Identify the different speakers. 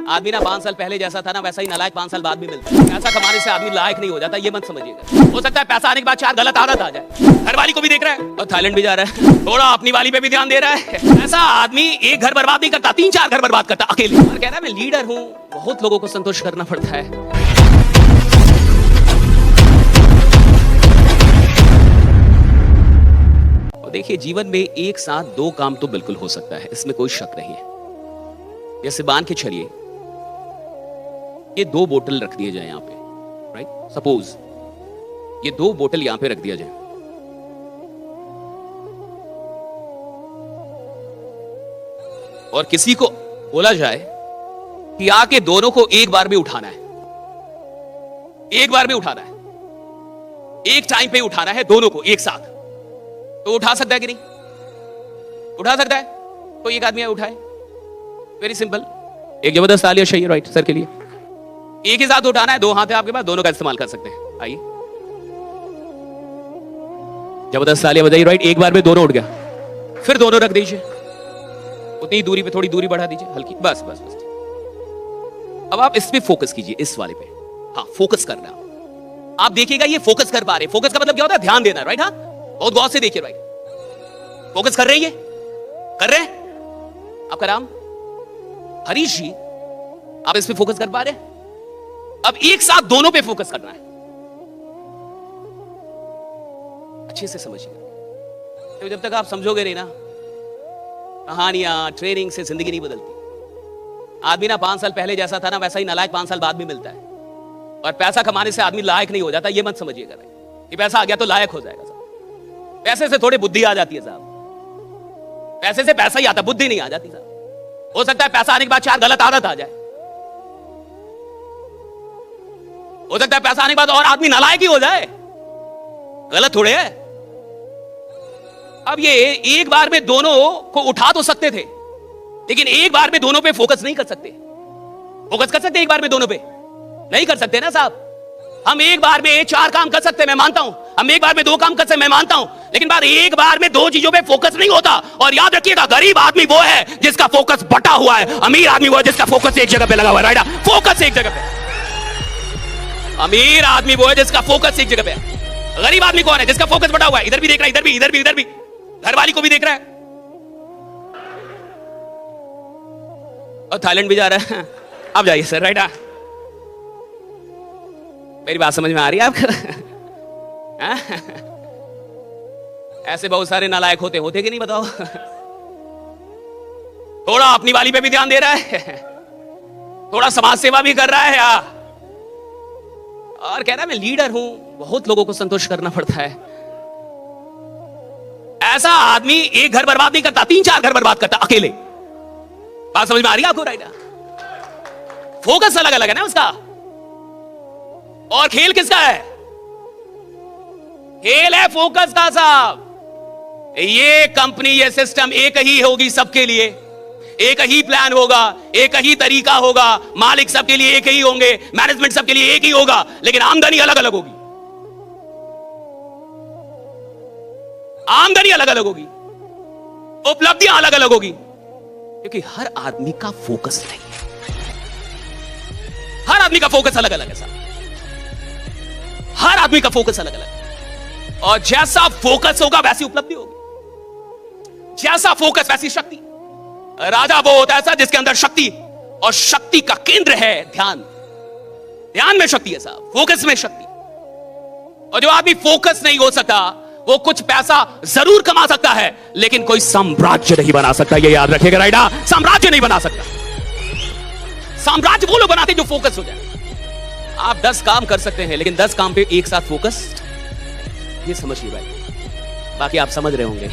Speaker 1: आदमी ना 5 साल पहले जैसा था ना वैसा ही नालायक 5 साल बाद भी मिलता है। पैसा कमाने से आदमी लायक नहीं हो जाता, ये मत समझिएगा। हो सकता है पैसा आने के बाद 4 गलत आदत आ जाए। घर वाली को भी देख रहा है और थाईलैंड भी जा रहा है, थोड़ा अपनी वाली पे भी ध्यान दे रहा है। ऐसा आदमी एक घर बर्बाद नहीं करता, 3-4 घर बर्बाद करता अकेले। और कह रहा है मैं लीडर हूँ, बहुत लोगों को संतुष्ट करना पड़ता है। देखिए जीवन में एक साथ 2 काम तो बिल्कुल हो सकता है, इसमें कोई शक नहीं है। जैसे मान के चलिए ये 2 बोतल रख दिए जाए यहां पे, राइट? सपोज ये 2 बोतल यहां पे रख दिया जाए और किसी को बोला जाए कि आके दोनों को एक बार में उठाना है, एक बार में उठाना है, एक टाइम पे उठाना है दोनों को एक साथ, तो उठा सकता है कि नहीं? उठा सकता है? तो एक आदमी उठाए। Very simple. एक जबरदस्त तालियां चाहिए राइट सर के लिए। एक ही साथ उठाना है, 2 हाथ है आपके पास, दोनों का इस्तेमाल कर सकते हैं। आइए जबरदस्त तालियां बजाइए राइट। एक बार में दोनों उठ गया, फिर दोनों रख दीजिए, उतनी दूरी पे थोड़ी दूरी बढ़ा दीजिए हल्की, बस बस बस। अब आप इस पे फोकस कीजिए, इस वाले पे। हाँ फोकस करना। आप देखिएगा ये फोकस कर पा रहे। फोकस का मतलब क्या होता है? ध्यान देना, राइट? हाँ बहुत गौर से देखिए भाई। फोकस कर रहे हैं, ये कर रहे हैं। आपका नाम हरीश जी, आप इस पे फोकस कर पा रहे हैं? अब एक साथ दोनों पे फोकस करना है। अच्छे से समझिए, तो जब तक आप समझोगे नहीं ना, कहानियां ट्रेनिंग से जिंदगी नहीं बदलती। आदमी ना 5 साल पहले जैसा था ना वैसा ही नालायक 5 साल बाद भी मिलता है। और पैसा कमाने से आदमी लायक नहीं हो जाता, ये मत समझिएगा भाई कि पैसा आ गया तो लायक हो जाएगा। पैसे से थोड़ी बुद्धि आ जाती है साहब, पैसे से पैसा ही आता, बुद्धि नहीं आ जाती साहब। हो सकता है पैसा आने के बाद 4 गलत आदत आ जाए, हो सकता है पैसा आने के बाद और आदमी नालायक ही हो जाए, गलत थोड़े है। अब ये एक बार में दोनों को उठा तो सकते थे, लेकिन एक बार में दोनों पे फोकस नहीं कर सकते। फोकस कर सकते एक बार में दोनों पे? नहीं कर सकते ना साहब। हम एक बार में 4 काम कर सकते हैं, मैं मानता हूं। हम एक बार में 2 काम कर सकते हैं, मैं मानता हूं। लेकिन एक बार में 2 चीजों पे फोकस नहीं होता। और याद रखिएगा, गरीब आदमी वो है जिसका फोकस बटा हुआ है, अमीर आदमी वो है जिसका फोकस एक जगह पे लगा हुआ है, राइट? फोकस एक जगह पे। अमीर आदमी वो है जिसका फोकस एक जगह पे है। गरीब आदमी कौन है? जिसका फोकस बटा हुआ है, इधर भी देख रहा है, इधर भी, इधर भी, इधर भी, घर वाली को भी देख रहा है और थाईलैंड भी जा रहा है। अब जाइए सर, राइट? मेरी बात समझ में आ रही है आपको? ऐसे बहुत सारे नालायक होते कि नहीं बताओ? थोड़ा अपनी वाली पे भी ध्यान दे रहा है, थोड़ा समाज सेवा भी कर रहा है यार, और कह रहा है मैं लीडर हूं, बहुत लोगों को संतुष्ट करना पड़ता है। ऐसा आदमी एक घर बर्बाद नहीं करता, 3-4 घर बर्बाद करता अकेले। बात समझ में आ रही है आपको, राइट? फोकस अलग अलग है ना उसका। और खेल किसका है? खेल है फोकस का साहब। ये कंपनी, ये सिस्टम एक ही होगी सबके लिए, एक ही प्लान होगा, एक ही तरीका होगा, मालिक सबके लिए एक ही होंगे, मैनेजमेंट सबके लिए एक ही होगा, लेकिन आमदनी अलग अलग होगी। आमदनी अलग अलग होगी, उपलब्धियां अलग अलग होगी, क्योंकि हर आदमी का फोकस नहीं है। हर आदमी का फोकस अलग अलग है साहब, हर आदमी का फोकस अलग अलग है। और जैसा फोकस होगा वैसी उपलब्धि होगी, जैसा फोकस वैसी शक्ति। राजा वो होता है ऐसा जिसके अंदर शक्ति, और शक्ति का केंद्र है ध्यान। ध्यान में शक्ति है साहब, फोकस में शक्ति। और जो आदमी फोकस नहीं हो सकता वो कुछ पैसा जरूर कमा सकता है, लेकिन कोई साम्राज्य नहीं बना सकता, ये याद रखिएगा, राइट? साम्राज्य नहीं बना सकता। साम्राज्य वो लोग बनाते जो फोकस हो जाए। आप 10 काम कर सकते हैं, लेकिन 10 काम पे एक साथ फोकस, ये समझिए भाई। बाकी आप समझ रहे होंगे।